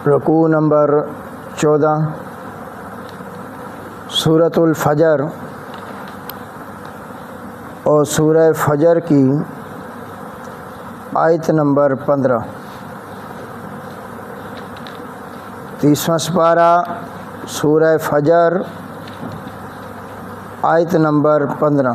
رکوع نمبر 14 سورۃ الفجر اور سورہ فجر کی آیت نمبر 15 30واں سپارہ سورہ فجر آیت نمبر 15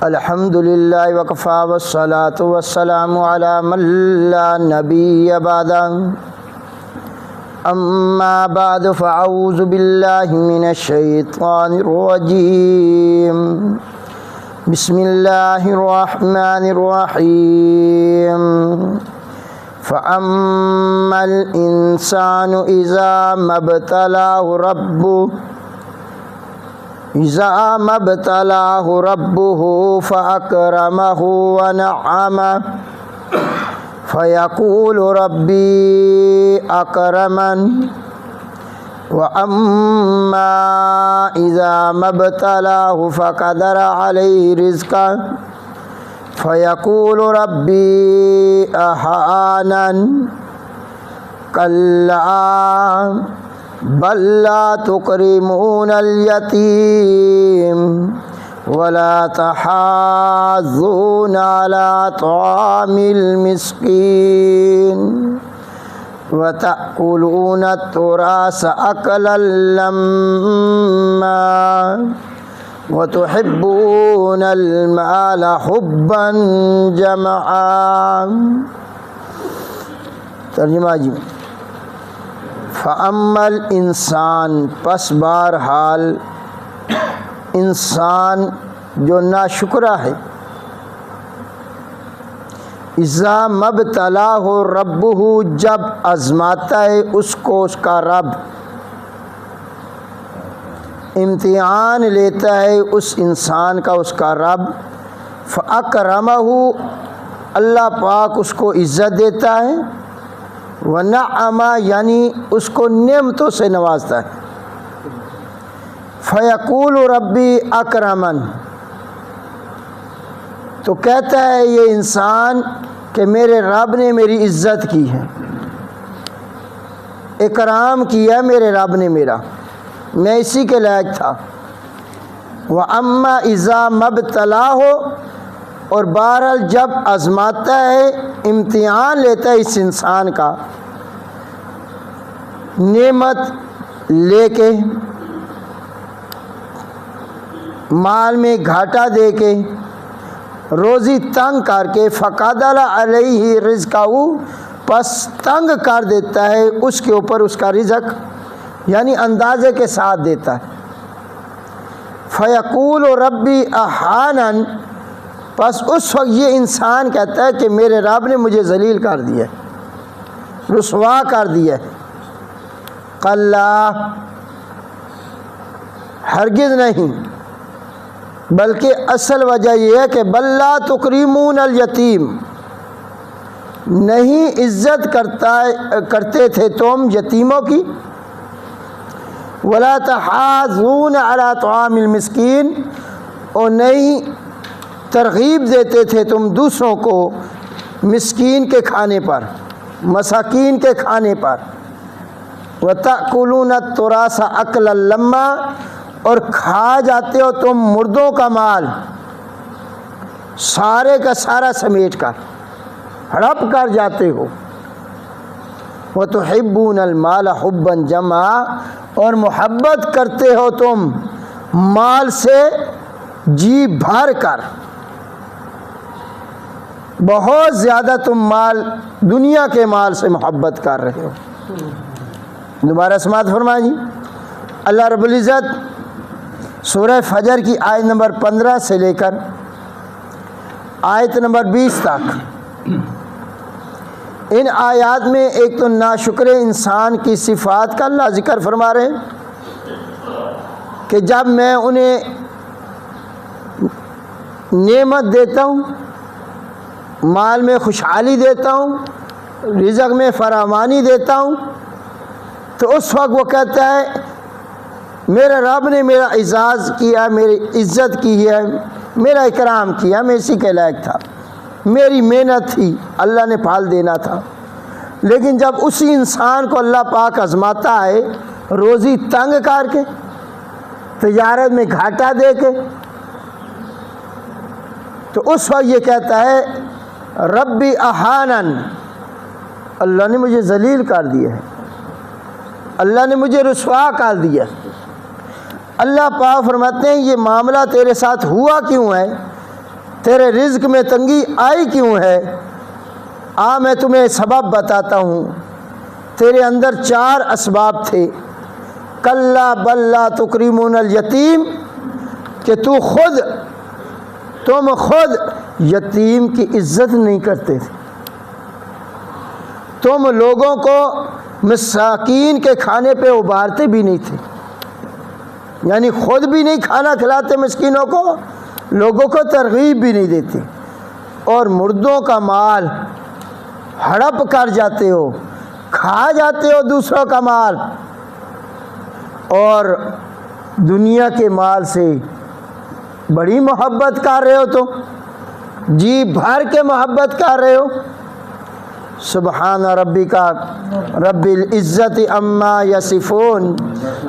الحمدللہ وکفی والصلاۃ والسلام علی من لا نبی بعدہ اما بعد فاعوذ باللہ من الشیطان الرجیم بسم اللہ الرحمن الرحیم فاما الانسان اذا ما ابتلاه ربه فأكرمه ونعمه فيقول ربي أكرمن وأما إذا ما ابتلاه فقدر عليه رزقه فيقول ربي أهانن كلا بل لا تكرمون اليتيم ولا تحاضون على طعام المسكين وتأكلون التراث أكلا لما وتحبون المال حبا جمعا۔ ترجمہ جی، فَأَمَّا الْإِنسان پس بہرحال انسان جو ناشکرا ہے، اِذَا مَا ابْتَلَاهُ رَبُّهُ جب آزماتا ہے اس کو اس کا رب، امتحان لیتا ہے اس انسان کا اس کا رب، فَأَكْرَمَهُ اللہ پاک اس کو عزت دیتا ہے، وَنَعَمَ یعنی اس کو نعمتوں سے نوازتا ہے، فَيَقُولُ رَبِّي أَكْرَمَنِ تو کہتا ہے یہ انسان کہ میرے رب نے میری عزت کی ہے، اکرام کیا میرے رب نے میرا، میں اسی کے لائق تھا۔ وَأَمَّا إِذَا مَا ابْتَلَاهُ اور بہرحال جب آزماتا ہے، امتحان لیتا ہے اس انسان کا، نعمت لے کے، مال میں گھاٹا دے کے، روزی تنگ کر کے، فقدر علیہ رزقہ پس تنگ کر دیتا ہے اس کے اوپر اس کا رزق، یعنی اندازے کے ساتھ دیتا ہے۔ فیقول ربی اہانن پس اس وقت یہ انسان کہتا ہے کہ میرے رب نے مجھے ذلیل کر دیا، رسوا کر دیا۔ کلا ہرگز نہیں، بلکہ اصل وجہ یہ ہے کہ بل لا تکریمون الیتیم نہیں عزت کرتے تھے تم یتیموں کی، ولا تحاضون علی طعام المسکین اور نہیں ترغیب دیتے تھے تم دوسروں کو مسکین کے کھانے پر، مساکین کے کھانے پر، وَتَأْكُلُونَ التُّرَاثَ أَكْلًا لَمًّا اور کھا جاتے ہو تم مردوں کا مال سارے کا سارا سمیٹ کر، ہڑپ کر جاتے ہو۔ وَتُحِبُّونَ الْمَالَ حُبًّا جَمًّا اور محبت کرتے ہو تم مال سے جی بھر کر، بہت زیادہ تم مال دنیا کے مال سے محبت کر رہے ہو۔ دوبارہ سماعت فرمائیں جی۔ اللہ رب العزت سورہ فجر کی آیت نمبر 15 سے لے کر آیت نمبر 20 تک ان آیات میں ایک تو ناشکر انسان کی صفات کا اللہ ذکر فرما رہے ہیں کہ جب میں انہیں نعمت دیتا ہوں، مال میں خوشحالی دیتا ہوں، رزق میں فراوانی دیتا ہوں، تو اس وقت وہ کہتا ہے میرے رب نے میرا اعزاز کیا، میری عزت کی ہے، میرا اکرام کیا، میں اسی کے لائق تھا۔ میری محنت تھی، اللہ نے پھال دینا تھا، لیکن جب اسی انسان کو اللہ پاک آزماتا ہے روزی تنگ کر کے، تجارت میں گھاٹا دے کے، تو اس وقت یہ کہتا ہے ربی اہانن، اللہ نے مجھے ذلیل کر دیا ہے، اللہ نے مجھے رسوا کر دیا۔ اللہ پاک فرماتے ہیں یہ معاملہ تیرے ساتھ ہوا کیوں ہے، تیرے رزق میں تنگی آئی کیوں ہے؟ میں تمہیں سبب بتاتا ہوں۔ تیرے اندر 4 اسباب تھے۔ کلا بل لا تکرمون الیتیم، کہ تم خود یتیم کی عزت نہیں کرتے تھے، تم لوگوں کو مساکین کے کھانے پہ ابھارتے بھی نہیں تھے، یعنی خود بھی نہیں کھانا کھلاتے مسکینوں کو، لوگوں کو ترغیب بھی نہیں دیتے، اور مردوں کا مال ہڑپ کر جاتے ہو، کھا جاتے ہو دوسروں کا مال، اور دنیا کے مال سے بڑی محبت کر رہے ہو، تو جی بھر کے محبت کر رہے ہو۔ سبحان ربک رب العزت عما یصفون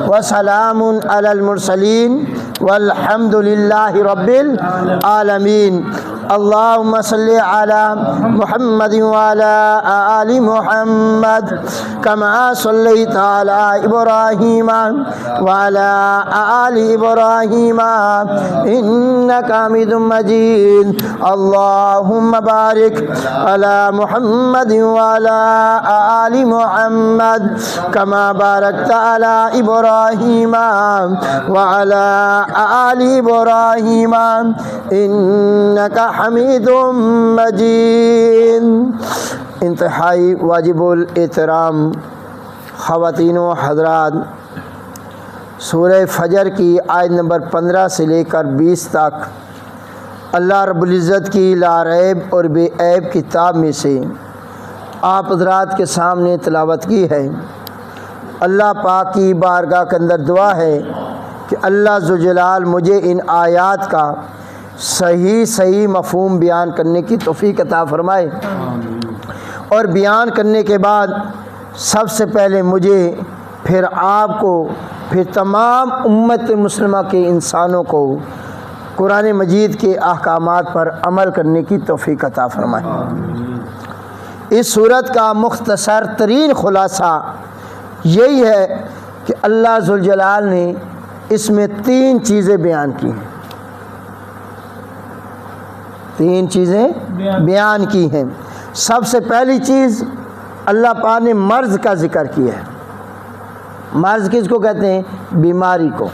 وسلام علی المرسلین والحمد للہ رب العالمین۔ اللہم صلی علی محمد وعلی آل محمد کما صلیت علی ابراہیم وعلی آل ابراہیم انک حمید مجید۔ اللہم بارک علی محمد وعلی آل محمد کما بارکت علی ابراہیم وعلی آل ابراہیم انک حمید مجید۔ انتہائی واجب الاحترام خواتین و حضرات، سورہ فجر کی آیت نمبر 15 سے لے کر 20 تک اللہ رب العزت کی لا ریب اور بے عیب کتاب میں سے آپ حضرات کے سامنے تلاوت کی ہے۔ اللہ پاک کی بارگاہ کے اندر دعا ہے کہ اللہ ذوالجلال مجھے ان آیات کا صحیح مفہوم بیان کرنے کی توفیق عطا فرمائے، اور بیان کرنے کے بعد سب سے پہلے مجھے، پھر آپ کو، پھر تمام امت مسلمہ کے انسانوں کو قرآن مجید کے احکامات پر عمل کرنے کی توفیق عطا فرمائے۔ اس صورت کا مختصر ترین خلاصہ یہی ہے کہ اللہ ذوالجلال نے اس میں 3 چیزیں بیان کی ہیں، 3 چیزیں بیان کی ہیں۔ سب سے پہلی چیز اللہ پاک نے مرض کا ذکر کیا ہے۔ مرض کس کو کہتے ہیں؟ بیماری کو۔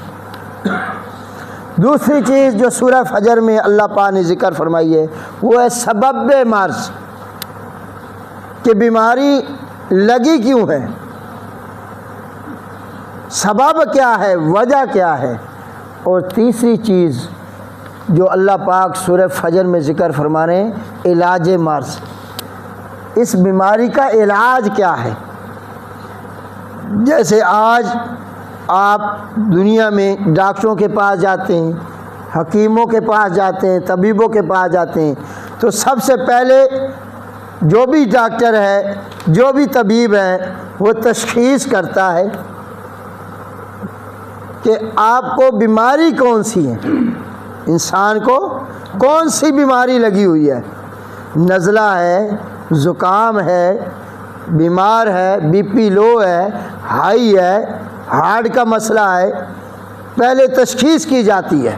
دوسری چیز جو سورہ فجر میں اللہ پاک نے ذکر فرمائی ہے وہ ہے سبب مرض، کہ بیماری لگی کیوں ہے، سبب کیا ہے، وجہ کیا ہے۔ اور تیسری چیز جو اللہ پاک سورہ فجر میں ذکر فرما رہے ہیں، علاج مرض، اس بیماری کا علاج کیا ہے۔ جیسے آج آپ دنیا میں ڈاکٹروں کے پاس جاتے ہیں، حکیموں کے پاس جاتے ہیں، طبیبوں کے پاس جاتے ہیں، تو سب سے پہلے جو بھی ڈاکٹر ہے، جو بھی طبیب ہے، وہ تشخیص کرتا ہے کہ آپ کو بیماری کون سی ہے، انسان کو کون سی بیماری لگی ہوئی ہے، نزلہ ہے، زکام ہے، بیمار ہے، بی پی لو ہے، ہائی ہے، ہارٹ کا مسئلہ ہے۔ پہلے تشخیص کی جاتی ہے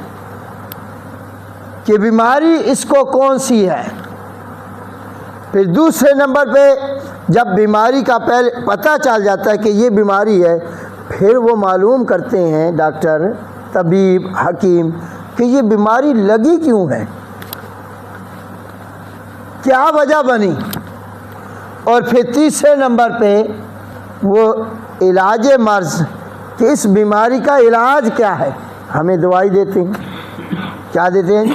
کہ بیماری اس کو کون سی ہے۔ پھر دوسرے نمبر پہ جب بیماری کا پہلے پتہ چل جاتا ہے کہ یہ بیماری ہے، پھر وہ معلوم کرتے ہیں ڈاکٹر، طبیب، حکیم کہ یہ بیماری لگی کیوں ہے، کیا وجہ بنی۔ اور پھر تیسرے نمبر پہ وہ علاج مرض، کہ اس بیماری کا علاج کیا ہے، ہمیں دوائی دیتے ہیں، کیا دیتے ہیں؟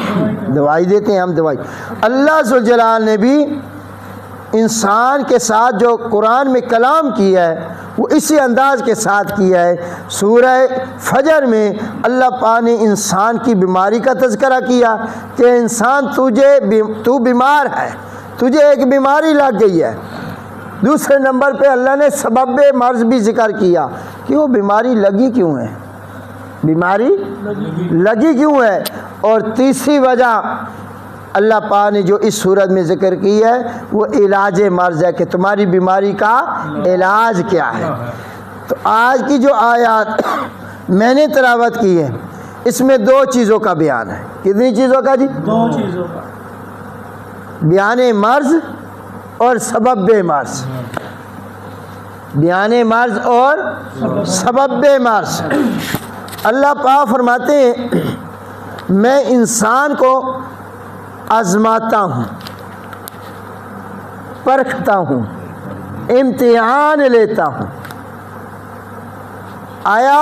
دوائی دیتے ہیں ہم دوائی۔ اللہ ذوالجلال نے بھی انسان کے ساتھ جو قرآن میں کلام کیا ہے وہ اسی انداز کے ساتھ کیا ہے۔ سورہ فجر میں اللہ پاک نے انسان کی بیماری کا تذکرہ کیا کہ انسان تو بیمار ہے، تجھے ایک بیماری لگ گئی ہے. دوسرے نمبر پہ اللہ نے سبب مرض بھی ذکر کیا کہ وہ بیماری لگی کیوں ہے, بیماری لگی کیوں ہے. اور تیسری وجہ اللہ پاک نے جو اس صورت میں ذکر کی ہے وہ علاج مرض ہے کہ تمہاری بیماری کا علاج کیا ہے. تو آج کی جو آیات میں نے تلاوت کی ہے اس میں دو چیزوں کا بیان ہے. کتنی چیزوں کا جی؟ دو چیزوں کا بیان مرض اور سبب مرض. بیان مرض اور سبب مرض. اللہ پاک فرماتے ہیں میں انسان کو آزماتا ہوں, پرکھتا ہوں, امتحان لیتا ہوں. آیا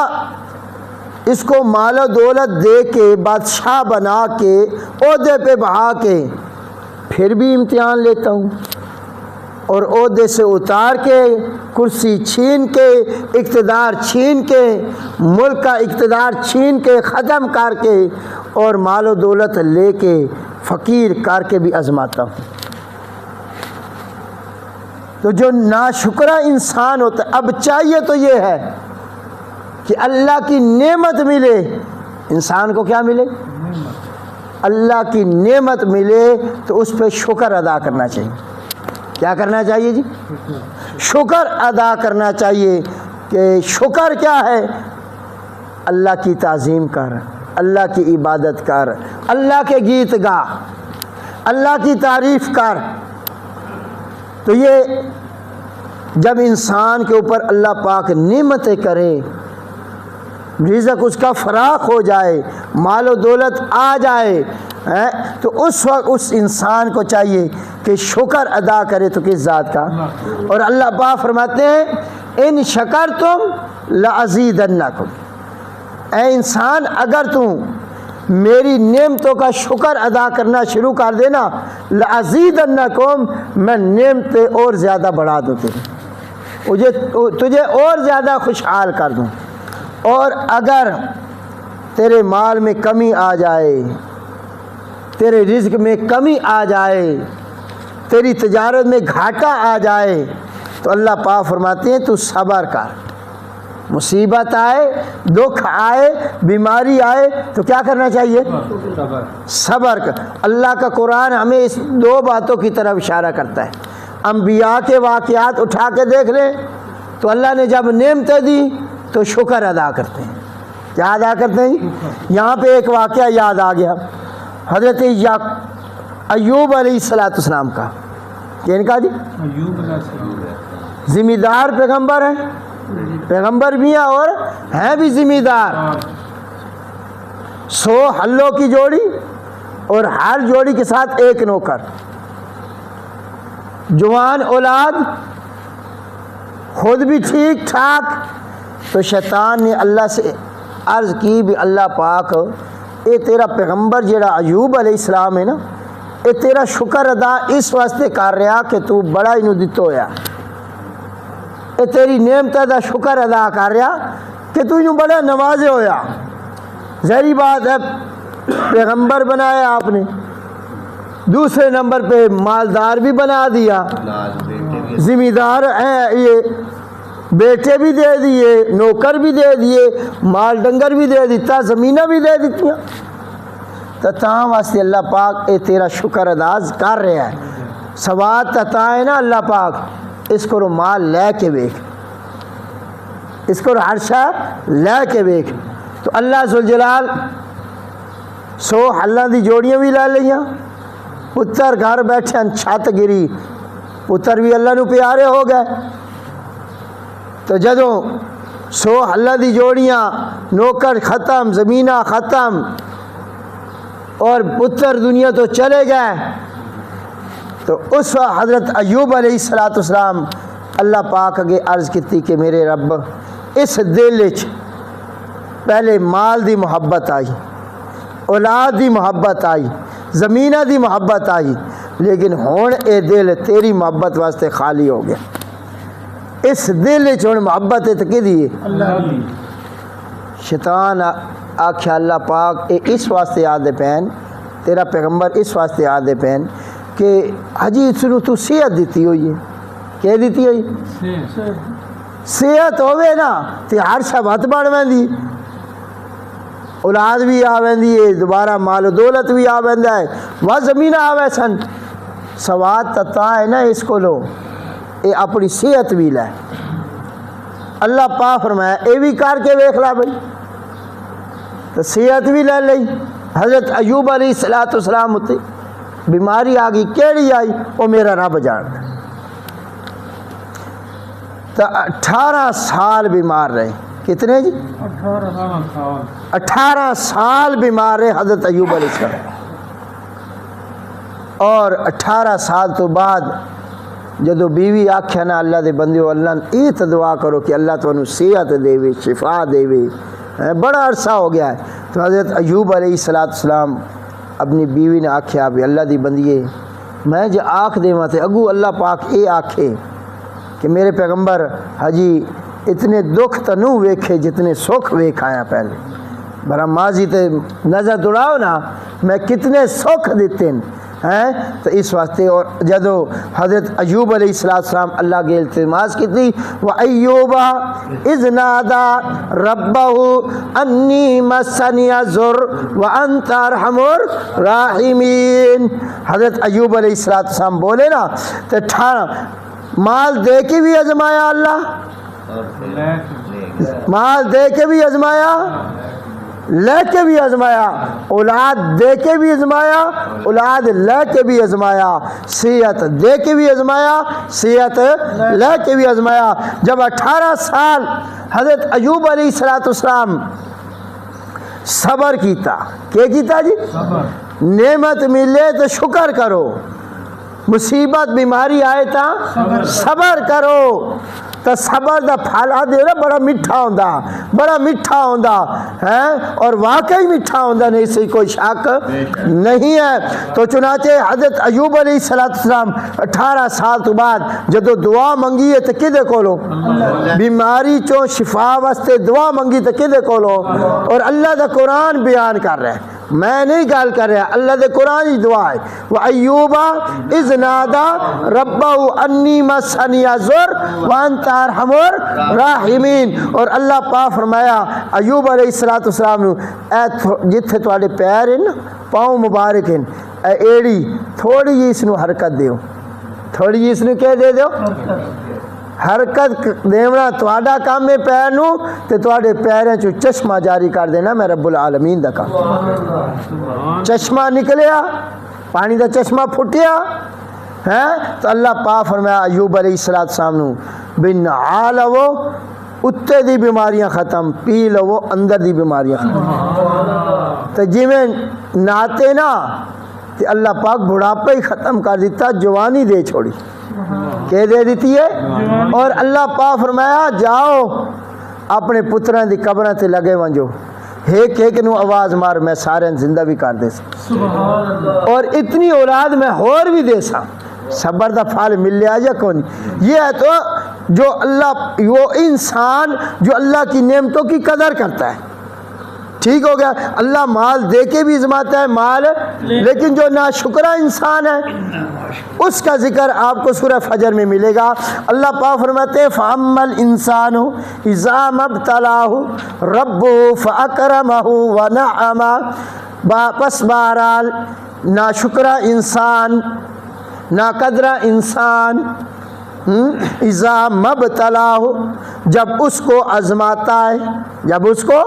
اس کو مال و دولت دے کے, بادشاہ بنا کے, عہدے پہ بہا کے پھر بھی امتحان لیتا ہوں, اور عہدے سے اتار کے, کرسی چھین کے, اقتدار چھین کے, ملک کا اقتدار چھین کے, ختم کر کے, اور مال و دولت لے کے فقیر کر کے بھی آزماتا ہوں. تو جو ناشکرا انسان ہوتا ہے, اب چاہیے تو یہ ہے کہ اللہ کی نعمت ملے. انسان کو کیا ملے؟ اللہ کی نعمت ملے تو اس پہ شکر ادا کرنا چاہیے. کیا کرنا چاہیے جی؟ شکر ادا کرنا چاہیے. کہ شکر کیا ہے؟ اللہ کی تعظیم کر, اللہ کی عبادت کر, اللہ کے گیت گا, اللہ کی تعریف کر. تو یہ جب انسان کے اوپر اللہ پاک نعمتیں کرے, رزق اس کا فراخ ہو جائے, مال و دولت آ جائے, تو اس وقت اس انسان کو چاہیے کہ شکر ادا کرے. تو کس ذات کا؟ اور اللہ پاک فرماتے ہیں ان شکرتم لازیدنکم. اے انسان اگر تم میری نعمتوں کا شکر ادا کرنا شروع کر دینا, لازیدنکم, میں نعمتیں اور زیادہ بڑھا دوں, تجھے اور زیادہ خوشحال کر دوں. اور اگر تیرے مال میں کمی آ جائے, تیرے رزق میں کمی آ جائے, تیری تجارت میں گھاٹا آ جائے, تو اللہ پاک فرماتے ہیں تو صبر کر. مصیبت آئے, دکھ آئے, بیماری آئے تو کیا کرنا چاہیے؟ صبر کر. اللہ کا قرآن ہمیں اس دو باتوں کی طرف اشارہ کرتا ہے. انبیاء کے واقعات اٹھا کے دیکھ لیں تو اللہ نے جب نعمتیں دی تو شکر ادا کرتے ہیں. کیا ادا کرتے ہیں؟ یہاں پہ ایک واقعہ یاد آ گیا حضرت ایوب علیہ السلام کا. کن کا جی؟ ذمہ دار پیغمبر ہیں, پیغمبر بھی ہیں اور ہیں بھی ذمہ دار. 100 ہلوں کی جوڑی اور ہر جوڑی کے ساتھ ایک نوکر, جوان اولاد, خود بھی ٹھیک ٹھاک. تو شیطان نے اللہ سے عرض کی بھی اللہ پاک اے تیرا پیغمبر جیڑا ایوب علیہ السلام ہے نا, اے تیرا شکر ادا اس واسطے کر رہا کہ تو بڑا انہوں دتو ہویا, اے تیری نعمت دا شکر ادا کر رہا کہ تو انہوں بڑا نوازے ہویا. ظاہری بات ہے پیغمبر بنایا آپ نے, دوسرے نمبر پہ مالدار بھی بنا دیا, ذمہ دار ہیں, یہ بیٹے بھی دے دیے, نوکر بھی دے دیے, مال ڈنگر بھی دے دیتا, زمینہ بھی دے دیتی. تو تاں واسطے اللہ پاک اے تیرا شکر ادا کر رہا ہے. سواد تتا ہے نا اللہ پاک, اس کو مال لے کے بیک, اس کو ہر شے لے کے بیک. تو اللہ ذوالجلال 100 ہلاں دی جوڑیاں بھی لے لئیاں, پتر گھر بیٹھے, چھت گری, پتر بھی اللہ نو پیارے ہو گئے. تو جدوں 100 ہلاں دی جوڑیاں, نوکر ختم, زمینہ ختم, اور پتر دنیا تو چلے گئے, تو اس وقت حضرت ایوب علیہ السلام اللہ پاک اگے عرض کی کہ میرے رب اس دل وچ پہلے مال دی محبت آئی, اولاد دی محبت آئی, زمینہ دی محبت آئی, لیکن ہون اے دل تیری محبت واسطے خالی ہو گیا. اس دل وچ ہن محبت ہے تو کدی اللہ دی. شیطان آکھیا اللہ پاک اے اس واسطے آدھے پین, تیرا پیغمبر اس واسطے آدھے پین کہ حجی سنو تو صحت دیتی ہوئی ہے، کیا دیتی ہوئی؟ صحت ہوئے نا تو ہر شب ہاتھ بڑھ ویندی، اولاد بھی آ ویندی ہے، دوبارہ مال و دولت بھی آ ویندا ہے، وہ زمین آوے سن، سواد تتا ہے نا اس کو لو اے اپنی صحت بھی لے۔ اللہ پاک فرمایا اے بھی کر کے ویکھ لا بھائی، تو صحت بھی لے لئی۔ حضرت ایوب علیہ السلام ہوتے بیماری آ گئی، کیڑی آئی وہ میرا رب جانتا، تو 18 سال بیمار رہے۔ کتنے جی؟ 18 سال بیمار رہے حضرت ایوب علیہ السلام، اور 18 سال تو بعد جدو بیوی آکھیا نا اللہ دے بندیو اللہ یہ تو دعا کرو کہ اللہ تو انہوں صحت دے وے، شفا دے وے، بڑا عرصہ ہو گیا ہے۔ تو حضرت ایوب علیہ السلام اپنی بیوی نے آکھیا بھی اللہ دی بندیے میں جو آکھ دے تے اگو اللہ پاک اے آکھے کہ میرے پیغمبر حجی اتنے دکھ تو نو ویکھے جتنے سکھ ویکھ آیا پہلے، برا ماضی تے نظر دوڑاؤ نا میں کتنے سکھ دیتے ہیں، تو اس واسطے۔ اور جدو حضرت ایوب علیہ السلام اللہ کے التماس کی تھی، وَأَيُّوبَ إِذْ نَادَى رَبَّهُ أَنِّي مَسَّنِيَ الضُّرُّ وَأَنْتَ أَرْحَمُ الراحمین۔ حضرت ایوب علیہ السلام بولے نا تو 18 مال دے کے بھی آزمایا اللہ، مال دے کے بھی آزمایا، لے کے بھی آزمایا، اولاد دے کے بھی آزمایا، اولاد لے کے بھی آزمایا، صحت دے کے بھی آزمایا، صحت لے کے بھی آزمایا۔ جب 18 سال حضرت ایوب علیہ السلام صبر کیتا، کیا کیتا جی؟ نعمت ملے تو شکر کرو، مصیبت بیماری آئے تا صبر کرو، تو صبر دا پھل دے نا بڑا میٹھا ہوندا، بڑا میٹھا ہوندا ہے، اور واقعی میٹھا ہوندا، نہیں سے کوئی شک نہیں ہے۔ تو چنانچہ حضرت ایوب علیہ السلام 18 سال تو بعد جدو دعا منگی ہے تو کدے کولو؟ بیماری چوں شفا واسطے دعا منگی تو کدے کولو؟ اور اللہ دا قرآن بیان کر رہے ہیں، میں نہیں گال کر رہا، اللہ دے قرآن ہی دعا ہے۔ وَأَيُّوبَ إِذْ نَادَى رَبَّهُ أَنِّي مَسَّنِيَ الضُّرُّ وَأَنْتَ أَرْحَمُ الراحمین۔ اور اللہ پاک فرمایا ایوب علیہ السلام نو اے جتھے تواڈے پیر ہیں پاؤں مبارک ہیں، اے ایڑی تھوڑی جی اس نو حرکت دیو، تھوڑی جی اس نو کہہ دے دیو حرکت دیونا، تواڈا کام ہے پیر نو تے تواڈے پیریں چو چشمہ جاری کر دینا، میں رب العالمین دا کام۔ چشمہ نکلیا، پانی دا چشمہ پھٹیا ہے، تو اللہ پاک فرمایا ایوب علیہ السلام نو بن آلو اتے دی بیماریاں ختم، پی لو اندر دی بیماریاں ختم۔ تو جی میں ناتے نا تو اللہ پاک بڑھاپا ہی ختم کر دیتا، جوانی دے چھوڑی، کہ دے دیتی ہے۔ اور اللہ پاک فرمایا جاؤ اپنے پتران دی قبریں تے لگے ونجو، ایک ایک نو آواز مار میں سارے زندہ بھی کر دے سا، اور اتنی اولاد میں اور بھی دے سا۔ صبر دا پھل مل لیا یا کون؟ یہ ہے تو جو اللہ، وہ انسان جو اللہ کی نعمتوں کی قدر کرتا ہے، ٹھیک ہو گیا، اللہ مال دے کے بھی ازماتا ہے مال، لیکن جو ناشکرہ انسان ہے اس کا ذکر آپ کو سورہ فجر میں ملے گا۔ اللہ پاک فرماتے ہیں فَأَمَّا الْإِنسَانُ إِذَا مَا ابْتَلَاهُ رَبُّهُ فَأَكْرَمَهُ وَنَعَمَهُ۔ پس بہرحال ناشکرہ انسان، ناقدرہ انسان، اذا مبتلاہ جب اس کو آزماتا ہے، جب اس کو